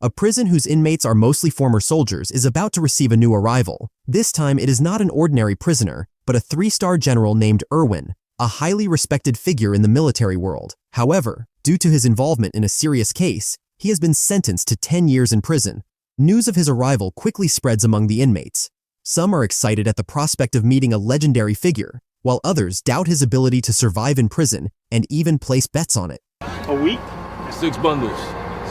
A prison whose inmates are mostly former soldiers is about to receive a new arrival. This time it is not an ordinary prisoner, but a 3-star general named Irwin, a highly respected figure in the military world. However, due to his involvement in a serious case, he has been sentenced to 10 years in prison. News of his arrival quickly spreads among the inmates. Some are excited at the prospect of meeting a legendary figure, while others doubt his ability to survive in prison and even place bets on it. A week? 6 bundles.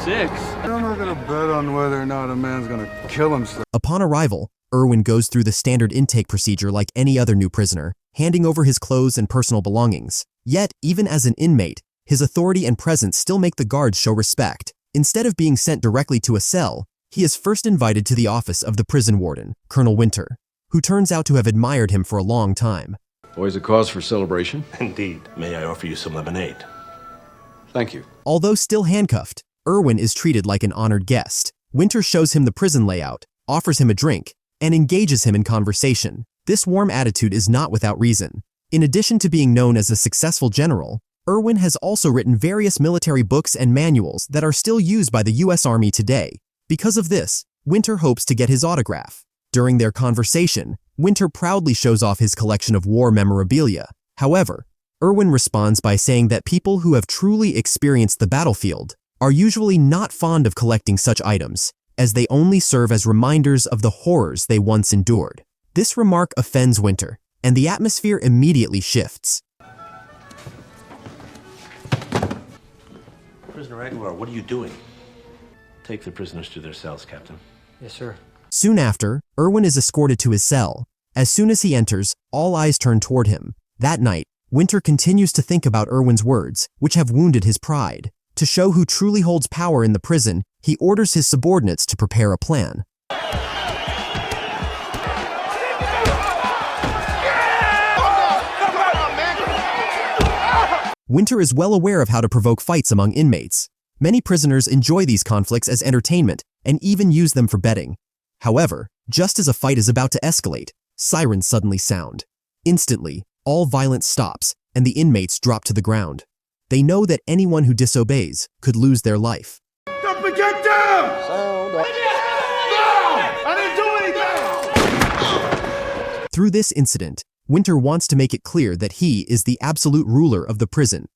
6? I'm not gonna bet on whether or not a man's gonna kill himself. Upon arrival, Irwin goes through the standard intake procedure like any other new prisoner, handing over his clothes and personal belongings. Yet, even as an inmate, his authority and presence still make the guards show respect. Instead of being sent directly to a cell, he is first invited to the office of the prison warden, Colonel Winter, who turns out to have admired him for a long time. Always a cause for celebration. Indeed. May I offer you some lemonade? Thank you. Although still handcuffed, Irwin is treated like an honored guest. Winter shows him the prison layout, offers him a drink, and engages him in conversation. This warm attitude is not without reason. In addition to being known as a successful general, Irwin has also written various military books and manuals that are still used by the U.S. Army today. Because of this, Winter hopes to get his autograph. During their conversation, Winter proudly shows off his collection of war memorabilia. However, Irwin responds by saying that people who have truly experienced the battlefield are usually not fond of collecting such items, as they only serve as reminders of the horrors they once endured. This remark offends Winter, and the atmosphere immediately shifts. Prisoner Aguilar, what are you doing? Take the prisoners to their cells, Captain. Yes, sir. Soon after, Irwin is escorted to his cell. As soon as he enters, all eyes turn toward him. That night, Winter continues to think about Irwin's words, which have wounded his pride. To show who truly holds power in the prison, he orders his subordinates to prepare a plan. Winter is well aware of how to provoke fights among inmates. Many prisoners enjoy these conflicts as entertainment and even use them for betting. However, just as a fight is about to escalate, sirens suddenly sound. Instantly, all violence stops and the inmates drop to the ground. They know that anyone who disobeys could lose their life. Don't get down! No! I didn't do anything! Through this incident, Winter wants to make it clear that he is the absolute ruler of the prison.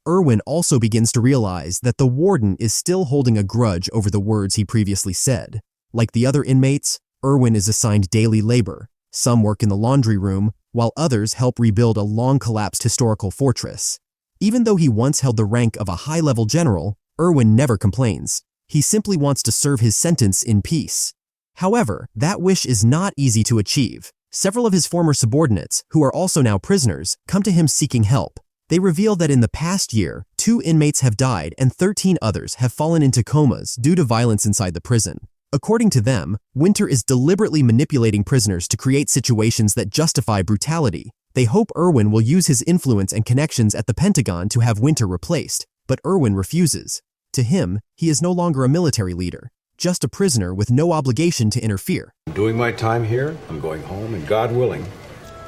Irwin also begins to realize that the warden is still holding a grudge over the words he previously said. Like the other inmates, Irwin is assigned daily labor. Some work in the laundry room, while others help rebuild a long-collapsed historical fortress. Even though he once held the rank of a high-level general, Irwin never complains. He simply wants to serve his sentence in peace. However, that wish is not easy to achieve. Several of his former subordinates, who are also now prisoners, come to him seeking help. They reveal that in the past year, 2 inmates have died and 13 others have fallen into comas due to violence inside the prison. According to them, Winter is deliberately manipulating prisoners to create situations that justify brutality. They hope Irwin will use his influence and connections at the Pentagon to have Winter replaced, but Irwin refuses. To him, he is no longer a military leader, just a prisoner with no obligation to interfere. I'm doing my time here, I'm going home, and God willing.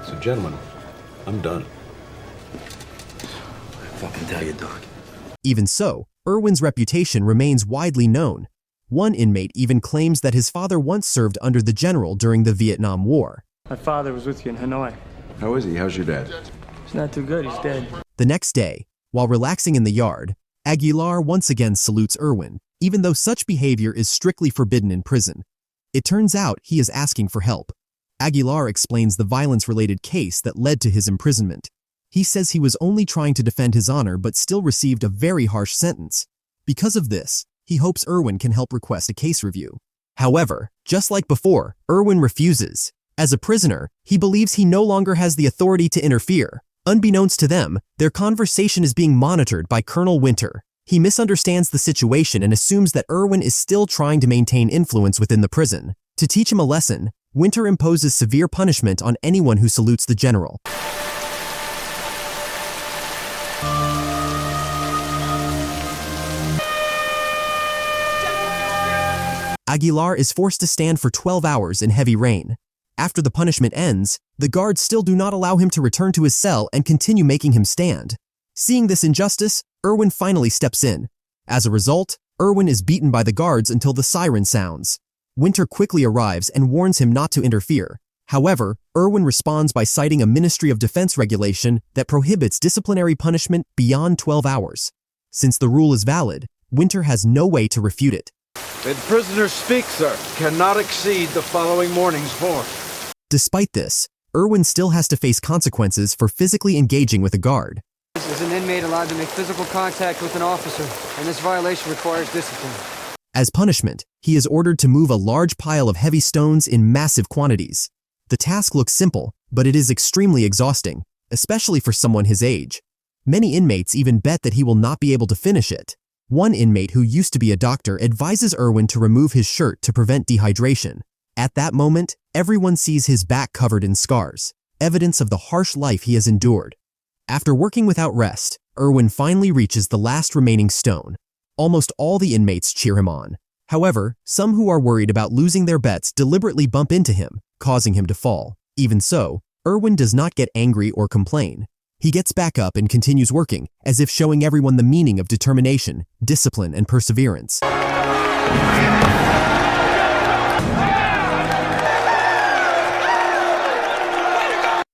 So gentlemen, I'm done. Fucking tell you, Doc. Even so, Irwin's reputation remains widely known. One inmate even claims that his father once served under the general during the Vietnam War. My father was with you in Hanoi. How is he? How's your dad? He's not too good. He's dead. The next day, while relaxing in the yard, Aguilar once again salutes Irwin, even though such behavior is strictly forbidden in prison. It turns out he is asking for help. Aguilar explains the violence-related case that led to his imprisonment. He says he was only trying to defend his honor but still received a very harsh sentence. Because of this, he hopes Irwin can help request a case review. However, just like before, Irwin refuses. As a prisoner, he believes he no longer has the authority to interfere. Unbeknownst to them, their conversation is being monitored by Colonel Winter. He misunderstands the situation and assumes that Irwin is still trying to maintain influence within the prison. To teach him a lesson, Winter imposes severe punishment on anyone who salutes the general. Aguilar is forced to stand for 12 hours in heavy rain. After the punishment ends, the guards still do not allow him to return to his cell and continue making him stand. Seeing this injustice, Irwin finally steps in. As a result, Irwin is beaten by the guards until the siren sounds. Winter quickly arrives and warns him not to interfere. However, Irwin responds by citing a Ministry of Defense regulation that prohibits disciplinary punishment beyond 12 hours. Since the rule is valid, Winter has no way to refute it. Bid prisoners speak, sir. Cannot exceed the following morning's form. Despite this, Irwin still has to face consequences for physically engaging with a guard. Is an inmate allowed to make physical contact with an officer, and this violation requires discipline. As punishment, he is ordered to move a large pile of heavy stones in massive quantities. The task looks simple, but it is extremely exhausting, especially for someone his age. Many inmates even bet that he will not be able to finish it. One inmate who used to be a doctor advises Irwin to remove his shirt to prevent dehydration. At that moment, everyone sees his back covered in scars, evidence of the harsh life he has endured. After working without rest, Irwin finally reaches the last remaining stone. Almost all the inmates cheer him on. However, some who are worried about losing their bets deliberately bump into him, causing him to fall. Even so, Irwin does not get angry or complain. He gets back up and continues working, as if showing everyone the meaning of determination, discipline, and perseverance.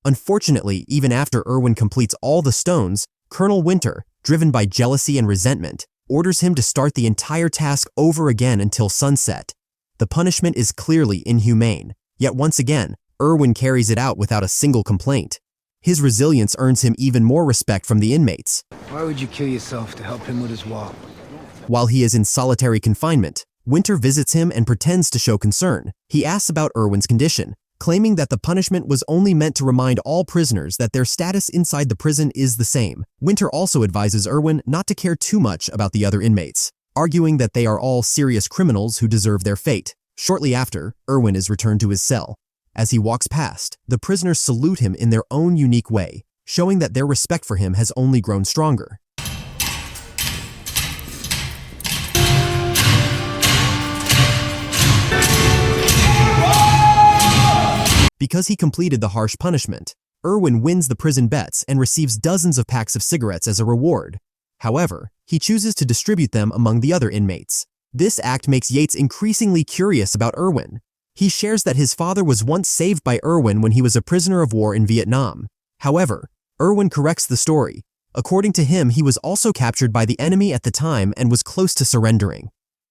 Unfortunately, even after Irwin completes all the stones, Colonel Winter, driven by jealousy and resentment, orders him to start the entire task over again until sunset. The punishment is clearly inhumane, yet once again, Irwin carries it out without a single complaint. His resilience earns him even more respect from the inmates. Why would you kill yourself to help him with his wall? While he is in solitary confinement, Winter visits him and pretends to show concern. He asks about Irwin's condition, claiming that the punishment was only meant to remind all prisoners that their status inside the prison is the same. Winter also advises Irwin not to care too much about the other inmates, arguing that they are all serious criminals who deserve their fate. Shortly after, Irwin is returned to his cell. As he walks past, the prisoners salute him in their own unique way, showing that their respect for him has only grown stronger. Because he completed the harsh punishment, Irwin wins the prison bets and receives dozens of packs of cigarettes as a reward. However, he chooses to distribute them among the other inmates. This act makes Yates increasingly curious about Irwin. He shares that his father was once saved by Irwin when he was a prisoner of war in Vietnam. However, Irwin corrects the story. According to him, he was also captured by the enemy at the time and was close to surrendering.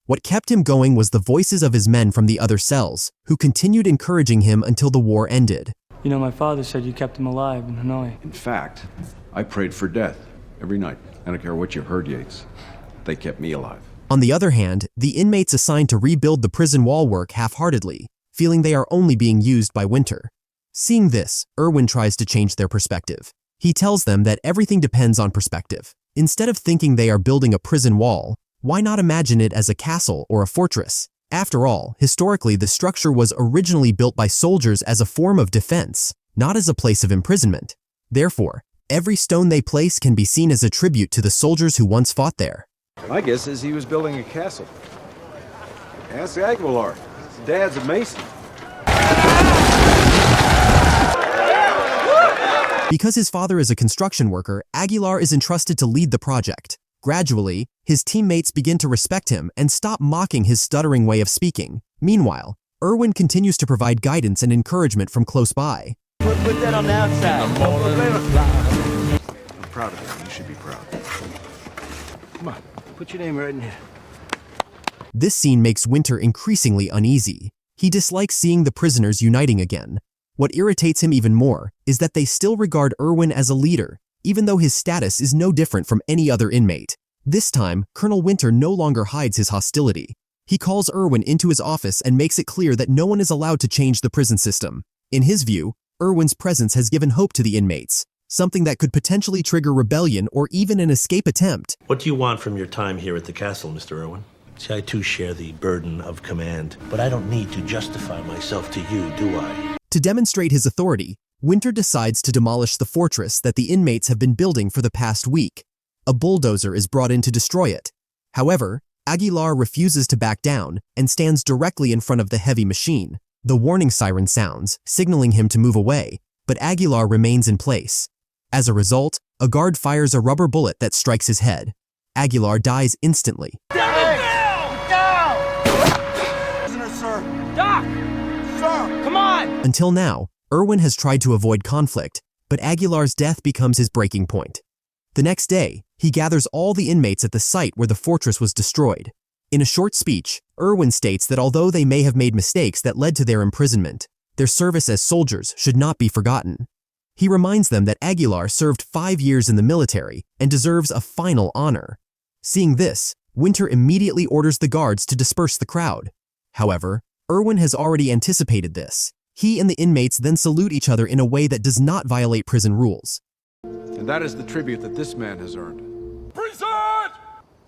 What kept him going was the voices of his men from the other cells, who continued encouraging him until the war ended. You know, my father said you kept him alive in Hanoi. In fact, I prayed for death every night. I don't care what you heard, Yates. They kept me alive. On the other hand, the inmates assigned to rebuild the prison wall work half-heartedly, feeling they are only being used by Winter. Seeing this, Irwin tries to change their perspective. He tells them that everything depends on perspective. Instead of thinking they are building a prison wall, why not imagine it as a castle or a fortress? After all, historically, the structure was originally built by soldiers as a form of defense, not as a place of imprisonment. Therefore, every stone they place can be seen as a tribute to the soldiers who once fought there. My guess is he was building a castle. Ask Aguilar. His dad's a mason. Because his father is a construction worker, Aguilar is entrusted to lead the project. Gradually, his teammates begin to respect him and stop mocking his stuttering way of speaking. Meanwhile, Irwin continues to provide guidance and encouragement from close by. Put that on the outside. I'm proud of him. You should be proud. Come on, put your name right in here. This scene makes Winter increasingly uneasy. He dislikes seeing the prisoners uniting again. What irritates him even more is that they still regard Irwin as a leader, even though his status is no different from any other inmate. This time, Colonel Winter no longer hides his hostility. He calls Irwin into his office and makes it clear that no one is allowed to change the prison system. In his view, Irwin's presence has given hope to the inmates, something that could potentially trigger rebellion or even an escape attempt. What do you want from your time here at the castle, Mr. Irwin? See, I too share the burden of command, but I don't need to justify myself to you, do I? To demonstrate his authority, Winter decides to demolish the fortress that the inmates have been building for the past week. A bulldozer is brought in to destroy it. However, Aguilar refuses to back down and stands directly in front of the heavy machine. The warning siren sounds, signaling him to move away, but Aguilar remains in place. As a result, a guard fires a rubber bullet that strikes his head. Aguilar dies instantly. Doc! Sir! Come on! Until now, Irwin has tried to avoid conflict, but Aguilar's death becomes his breaking point. The next day, he gathers all the inmates at the site where the fortress was destroyed. In a short speech, Irwin states that although they may have made mistakes that led to their imprisonment, their service as soldiers should not be forgotten. He reminds them that Aguilar served 5 years in the military and deserves a final honor. Seeing this, Winter immediately orders the guards to disperse the crowd. However, Irwin has already anticipated this. He and the inmates then salute each other in a way that does not violate prison rules. And that is the tribute that this man has earned. Present!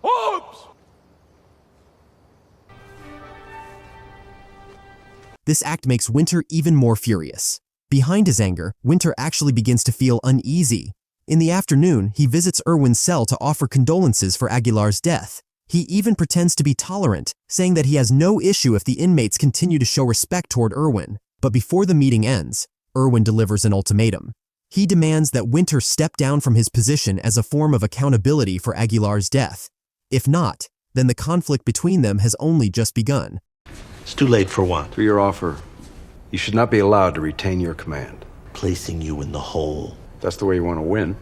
Hopes! This act makes Winter even more furious. Behind his anger, Winter actually begins to feel uneasy. In the afternoon, he visits Irwin's cell to offer condolences for Aguilar's death. He even pretends to be tolerant, saying that he has no issue if the inmates continue to show respect toward Irwin. But before the meeting ends, Irwin delivers an ultimatum. He demands that Winter step down from his position as a form of accountability for Aguilar's death. If not, then the conflict between them has only just begun. It's too late for what? For your offer, you should not be allowed to retain your command. Placing you in the hole. That's the way you want to win.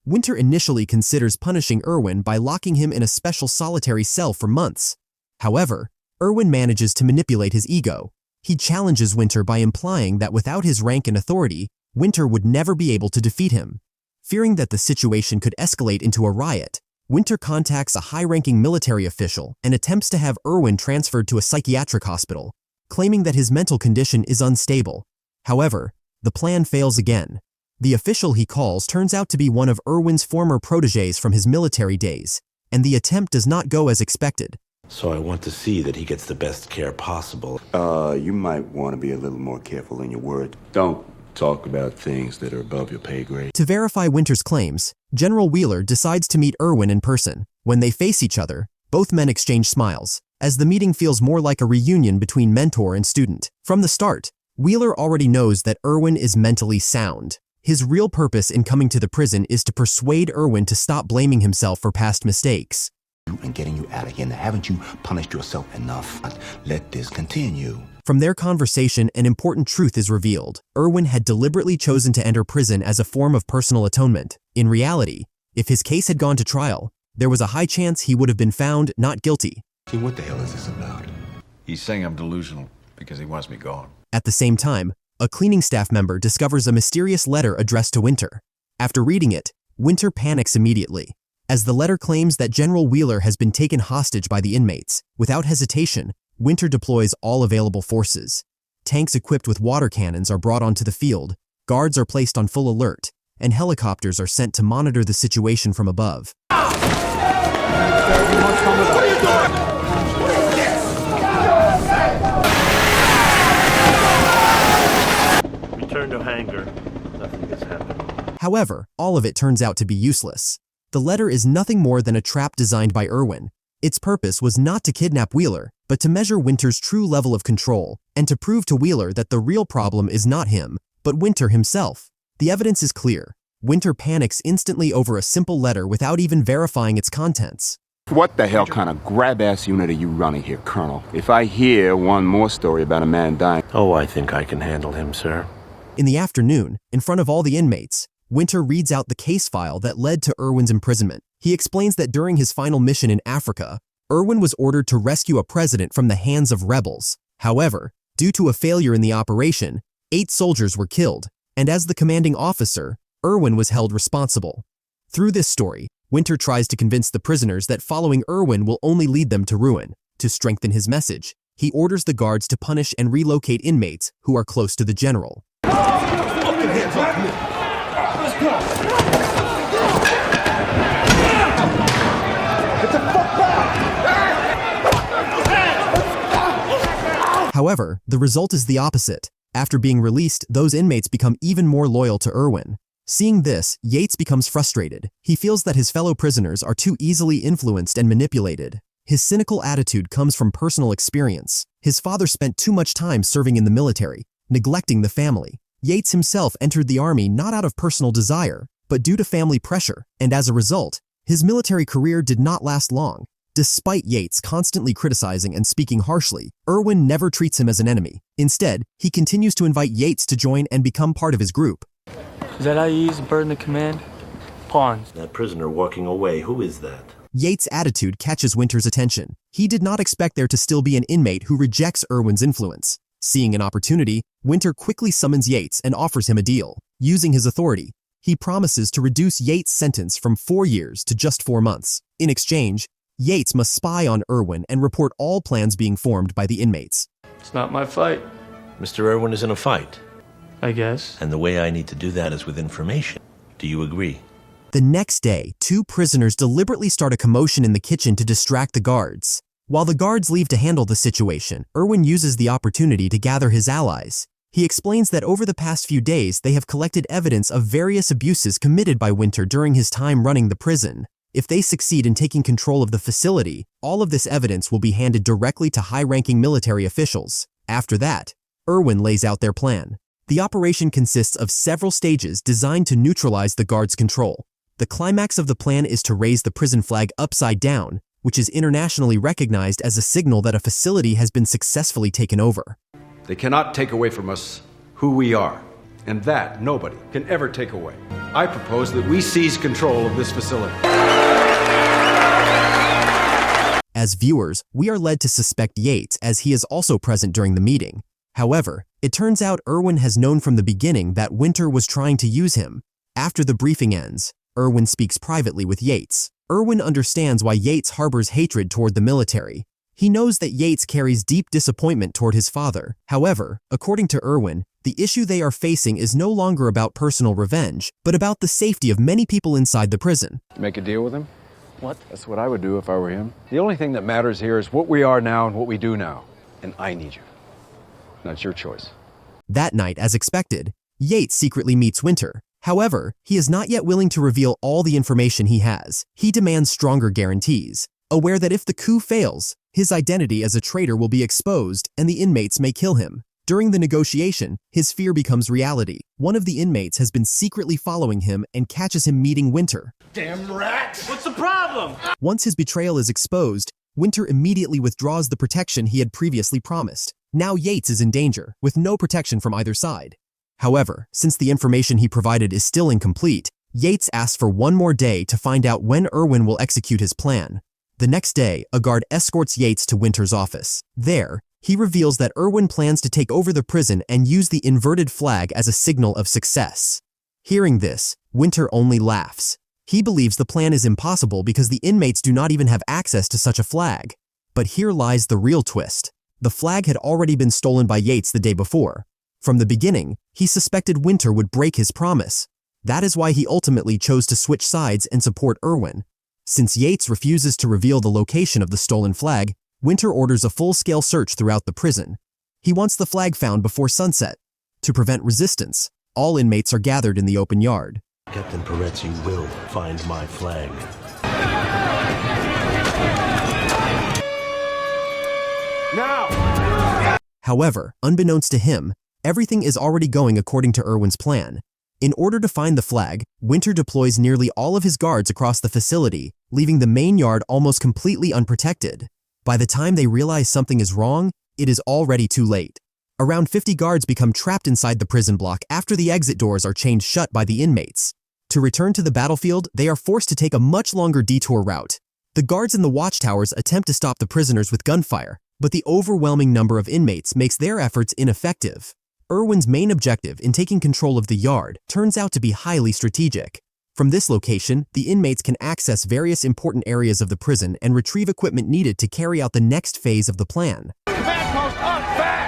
Winter initially considers punishing Irwin by locking him in a special solitary cell for months. However, Irwin manages to manipulate his ego. He challenges Winter by implying that without his rank and authority, Winter would never be able to defeat him. Fearing that the situation could escalate into a riot, Winter contacts a high-ranking military official and attempts to have Irwin transferred to a psychiatric hospital, claiming that his mental condition is unstable. However, the plan fails again. The official he calls turns out to be one of Irwin's former protégés from his military days, and the attempt does not go as expected. So I want to see that he gets the best care possible. You might want to be a little more careful in your words. Don't talk about things that are above your pay grade. To verify Winter's claims, General Wheeler decides to meet Irwin in person. When they face each other, both men exchange smiles, as the meeting feels more like a reunion between mentor and student. From the start, Wheeler already knows that Irwin is mentally sound. His real purpose in coming to the prison is to persuade Irwin to stop blaming himself for past mistakes. And getting you out of here. Now, haven't you punished yourself enough? Let this continue. From their conversation, an important truth is revealed. Irwin had deliberately chosen to enter prison as a form of personal atonement. In reality, if his case had gone to trial, there was a high chance he would have been found not guilty. See, what the hell is this about? He's saying I'm delusional because he wants me gone. At the same time, a cleaning staff member discovers a mysterious letter addressed to Winter. After reading it, Winter panics immediately, as the letter claims that General Wheeler has been taken hostage by the inmates. Without hesitation, Winter deploys all available forces. Tanks equipped with water cannons are brought onto the field, guards are placed on full alert, and helicopters are sent to monitor the situation from above. Return to hangar. Nothing has happened. However, all of it turns out to be useless. The letter is nothing more than a trap designed by Irwin. Its purpose was not to kidnap Wheeler, but to measure Winter's true level of control, and to prove to Wheeler that the real problem is not him, but Winter himself. The evidence is clear. Winter panics instantly over a simple letter without even verifying its contents. What the hell kind of grab-ass unit are you running here, Colonel? If I hear one more story about a man dying... Oh, I think I can handle him, sir. In the afternoon, in front of all the inmates, Winter reads out the case file that led to Irwin's imprisonment. He explains that during his final mission in Africa, Irwin was ordered to rescue a president from the hands of rebels. However, due to a failure in the operation, 8 soldiers were killed, and as the commanding officer, Irwin was held responsible. Through this story, Winter tries to convince the prisoners that following Irwin will only lead them to ruin. To strengthen his message, he orders the guards to punish and relocate inmates who are close to the general. However, the result is the opposite. After being released, those inmates become even more loyal to Irwin. Seeing this, Yates becomes frustrated. He feels that his fellow prisoners are too easily influenced and manipulated. His cynical attitude comes from personal experience. His father spent too much time serving in the military, neglecting the family. Yates himself entered the army not out of personal desire, but due to family pressure, and as a result, his military career did not last long. Despite Yates constantly criticizing and speaking harshly, Irwin never treats him as an enemy. Instead, he continues to invite Yates to join and become part of his group. Is that how you use the burden of command? Pawns. That prisoner walking away, who is that? Yates' attitude catches Winter's attention. He did not expect there to still be an inmate who rejects Irwin's influence. Seeing an opportunity, Winter quickly summons Yates and offers him a deal. Using his authority, he promises to reduce Yates' sentence from 4 years to just 4 months. In exchange, Yates must spy on Irwin and report all plans being formed by the inmates. It's not my fight, Mr. Irwin is in a fight, I guess. and the way I need to do that is with information. Do you agree? The next day, 2 prisoners deliberately start a commotion in the kitchen to distract the guards. While the guards leave to handle the situation, Irwin uses the opportunity to gather his allies. He explains that over the past few days, they have collected evidence of various abuses committed by Winter during his time running the prison. If they succeed in taking control of the facility, all of this evidence will be handed directly to high-ranking military officials. After that, Irwin lays out their plan. The operation consists of several stages designed to neutralize the guards' control. The climax of the plan is to raise the prison flag upside down, which is internationally recognized as a signal that a facility has been successfully taken over. They cannot take away from us who we are, and that nobody can ever take away. I propose that we seize control of this facility. As viewers, we are led to suspect Yates as he is also present during the meeting. However, it turns out Irwin has known from the beginning that Winter was trying to use him. After the briefing ends, Irwin speaks privately with Yates. Irwin understands why Yates harbors hatred toward the military. He knows that Yates carries deep disappointment toward his father. However, according to Irwin, the issue they are facing is no longer about personal revenge, but about the safety of many people inside the prison. Make a deal with him? What? That's what I would do if I were him. The only thing that matters here is what we are now and what we do now. And I need you. That's your choice. That night, as expected, Yates secretly meets Winter. However, he is not yet willing to reveal all the information he has. He demands stronger guarantees, aware that if the coup fails, his identity as a traitor will be exposed and the inmates may kill him. During the negotiation, his fear becomes reality. One of the inmates has been secretly following him and catches him meeting Winter. Damn rat! What's the problem? Once his betrayal is exposed, Winter immediately withdraws the protection he had previously promised. Now Yates is in danger, with no protection from either side. However, since the information he provided is still incomplete, Yates asks for one more day to find out when Irwin will execute his plan. The next day, a guard escorts Yates to Winter's office. There, he reveals that Irwin plans to take over the prison and use the inverted flag as a signal of success. Hearing this, Winter only laughs. He believes the plan is impossible because the inmates do not even have access to such a flag. But here lies the real twist. The flag had already been stolen by Yates the day before. From the beginning, he suspected Winter would break his promise. That is why he ultimately chose to switch sides and support Irwin. Since Yates refuses to reveal the location of the stolen flag, Winter orders a full-scale search throughout the prison. He wants the flag found before sunset. To prevent resistance, all inmates are gathered in the open yard. Captain Peretzi will find my flag. Now! However, unbeknownst to him, everything is already going according to Irwin's plan. In order to find the flag, Winter deploys nearly all of his guards across the facility, leaving the main yard almost completely unprotected. By the time they realize something is wrong, it is already too late. Around 50 guards become trapped inside the prison block after the exit doors are chained shut by the inmates. To return to the battlefield, they are forced to take a much longer detour route. The guards in the watchtowers attempt to stop the prisoners with gunfire, but the overwhelming number of inmates makes their efforts ineffective. Irwin's main objective in taking control of the yard turns out to be highly strategic. From this location, the inmates can access various important areas of the prison and retrieve equipment needed to carry out the next phase of the plan. Command post on back!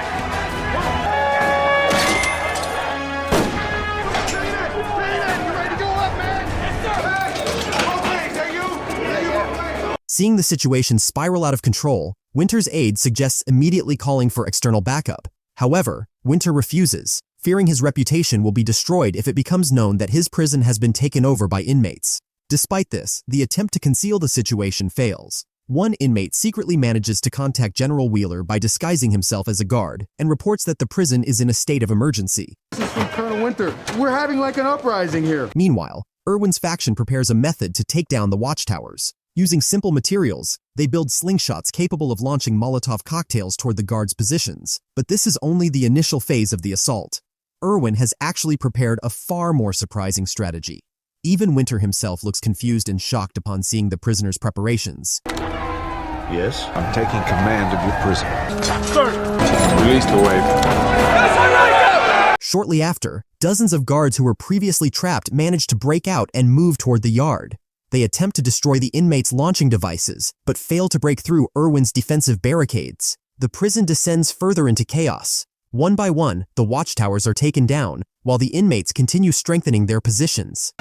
Seeing the situation spiral out of control, Winter's aide suggests immediately calling for external backup. However, Winter refuses, fearing his reputation will be destroyed if it becomes known that his prison has been taken over by inmates. Despite this, the attempt to conceal the situation fails. One inmate secretly manages to contact General Wheeler by disguising himself as a guard and reports that the prison is in a state of emergency. This is from Colonel Winter. We're having like an uprising here. Meanwhile, Irwin's faction prepares a method to take down the watchtowers. Using simple materials, they build slingshots capable of launching Molotov cocktails toward the guards' positions. But this is only the initial phase of the assault. Irwin has actually prepared a far more surprising strategy. Even Winter himself looks confused and shocked upon seeing the prisoner's preparations. Yes? I'm taking command of your prison. Sir! Release the wave. Shortly after, dozens of guards who were previously trapped manage to break out and move toward the yard. They attempt to destroy the inmates' launching devices, but fail to break through Irwin's defensive barricades. The prison descends further into chaos. One by one, the watchtowers are taken down, while the inmates continue strengthening their positions.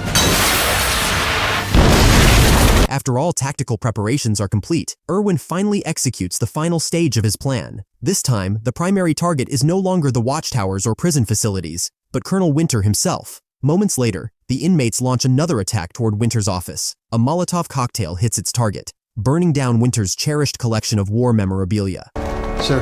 After all tactical preparations are complete, Irwin finally executes the final stage of his plan. This time, the primary target is no longer the watchtowers or prison facilities, but Colonel Winter himself. Moments later, the inmates launch another attack toward Winter's office. A Molotov cocktail hits its target, burning down Winter's cherished collection of war memorabilia. Sir.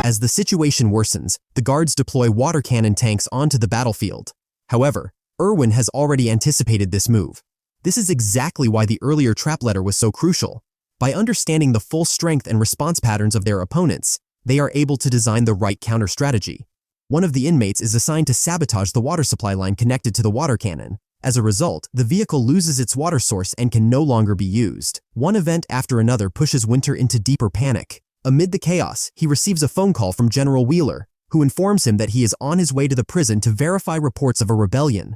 As the situation worsens, the guards deploy water cannon tanks onto the battlefield. However, Irwin has already anticipated this move. This is exactly why the earlier trap letter was so crucial. By understanding the full strength and response patterns of their opponents, they are able to design the right counter-strategy. One of the inmates is assigned to sabotage the water supply line connected to the water cannon. As a result, the vehicle loses its water source and can no longer be used. One event after another pushes Winter into deeper panic. Amid the chaos, he receives a phone call from General Wheeler, who informs him that he is on his way to the prison to verify reports of a rebellion.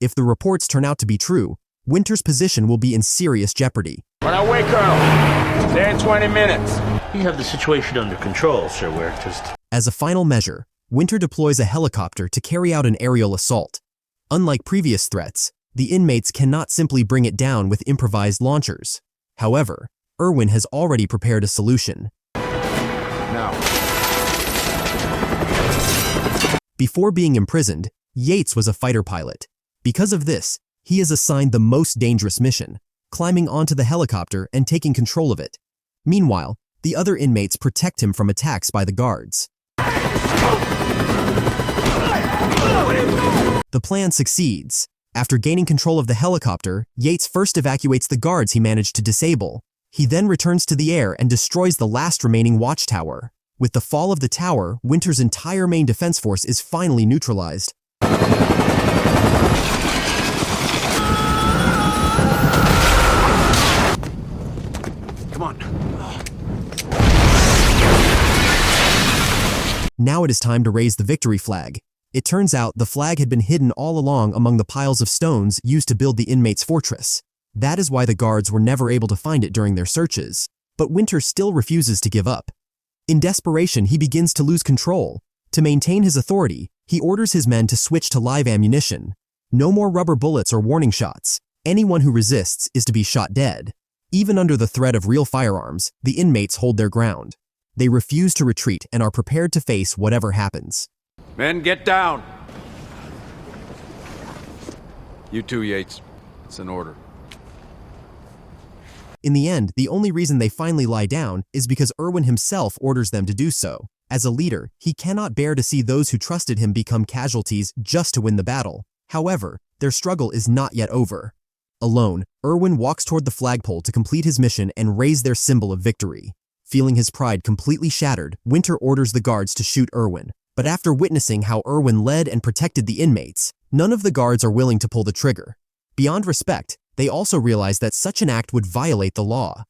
If the reports turn out to be true, Winter's position will be in serious jeopardy. On our way, Colonel. There in 20 minutes. You have the situation under control, Sir. We're just... As a final measure, Winter deploys a helicopter to carry out an aerial assault. Unlike previous threats, the inmates cannot simply bring it down with improvised launchers. However, Irwin has already prepared a solution. Now. Before being imprisoned, Yates was a fighter pilot. Because of this, he is assigned the most dangerous mission, climbing onto the helicopter and taking control of it. Meanwhile, the other inmates protect him from attacks by the guards. The plan succeeds. After gaining control of the helicopter, Yates first evacuates the guards he managed to disable. He then returns to the air and destroys the last remaining watchtower. With the fall of the tower, Winter's entire main defense force is finally neutralized. Come on. Now it is time to raise the victory flag. It turns out the flag had been hidden all along among the piles of stones used to build the inmates' fortress. That is why the guards were never able to find it during their searches. But Winter still refuses to give up. In desperation, he begins to lose control. To maintain his authority, he orders his men to switch to live ammunition. No more rubber bullets or warning shots. Anyone who resists is to be shot dead. Even under the threat of real firearms, the inmates hold their ground. They refuse to retreat and are prepared to face whatever happens. Men, get down. You too, Yates. It's an order. In the end, the only reason they finally lie down is because Irwin himself orders them to do so. As a leader, he cannot bear to see those who trusted him become casualties just to win the battle. However, their struggle is not yet over. Alone, Irwin walks toward the flagpole to complete his mission and raise their symbol of victory. Feeling his pride completely shattered, Winter orders the guards to shoot Irwin. But after witnessing how Irwin led and protected the inmates, none of the guards are willing to pull the trigger. Beyond respect, they also realize that such an act would violate the law.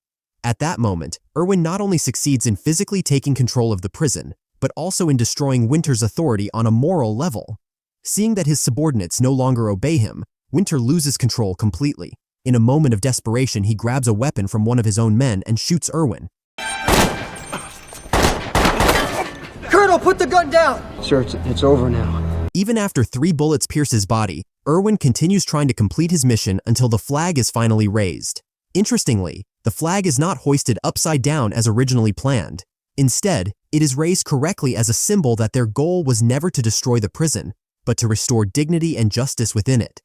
At that moment, Irwin not only succeeds in physically taking control of the prison, but also in destroying Winter's authority on a moral level. Seeing that his subordinates no longer obey him, Winter loses control completely. In a moment of desperation, he grabs a weapon from one of his own men and shoots Irwin. Colonel, put the gun down! Sir, it's over now. Even after 3 bullets pierce his body, Irwin continues trying to complete his mission until the flag is finally raised. Interestingly, the flag is not hoisted upside down as originally planned. Instead, it is raised correctly as a symbol that their goal was never to destroy the prison, but to restore dignity and justice within it.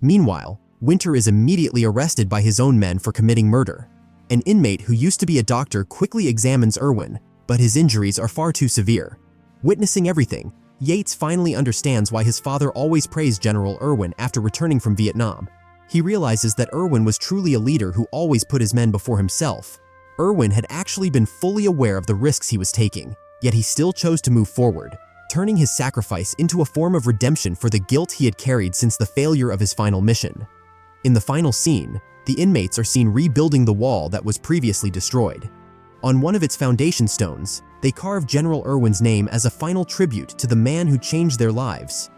Meanwhile, Winter is immediately arrested by his own men for committing murder. An inmate who used to be a doctor quickly examines Irwin, but his injuries are far too severe. Witnessing everything, Yates finally understands why his father always praised General Irwin after returning from Vietnam. He realizes that Irwin was truly a leader who always put his men before himself. Irwin had actually been fully aware of the risks he was taking, yet he still chose to move forward, turning his sacrifice into a form of redemption for the guilt he had carried since the failure of his final mission. In the final scene, the inmates are seen rebuilding the wall that was previously destroyed. On one of its foundation stones, they carve General Irwin's name as a final tribute to the man who changed their lives.